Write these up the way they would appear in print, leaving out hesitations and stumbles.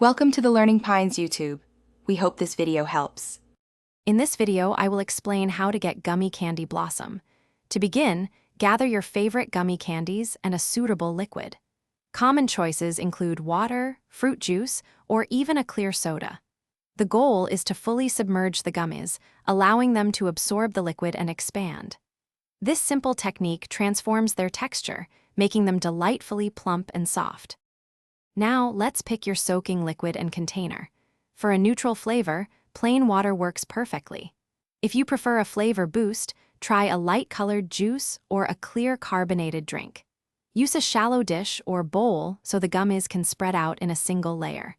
Welcome to the Learning Pines YouTube. We hope this video helps. In this video, I will explain how to get gummy candy blossom. To begin, gather your favorite gummy candies and a suitable liquid. Common choices include water, fruit juice, or even a clear soda. The goal is to fully submerge the gummies, allowing them to absorb the liquid and expand. This simple technique transforms their texture, making them delightfully plump and soft. Now, let's pick your soaking liquid and container. For a neutral flavor, plain water works perfectly. If you prefer a flavor boost, try a light-colored juice or a clear carbonated drink. Use a shallow dish or bowl so the gummies can spread out in a single layer.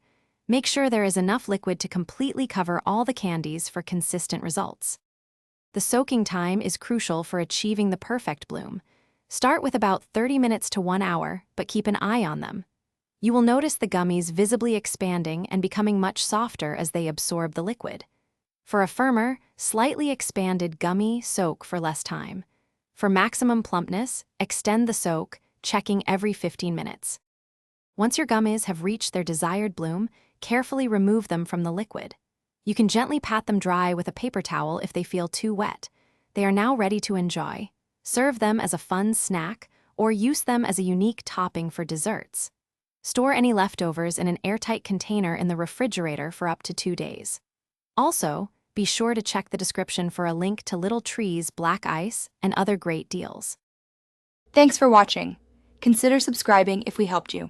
Make sure there is enough liquid to completely cover all the candies for consistent results. The soaking time is crucial for achieving the perfect bloom. Start with about 30 minutes to 1 hour, but keep an eye on them. You will notice the gummies visibly expanding and becoming much softer as they absorb the liquid. For a firmer, slightly expanded gummy, soak for less time. For maximum plumpness, extend the soak, checking every 15 minutes. Once your gummies have reached their desired bloom, carefully remove them from the liquid. You can gently pat them dry with a paper towel if they feel too wet. They are now ready to enjoy. Serve them as a fun snack or use them as a unique topping for desserts. Store any leftovers in an airtight container in the refrigerator for up to 2 days. Also, be sure to check the description for a link to Little Tree's black ice and other great deals. Thanks for watching. Consider subscribing if we helped you.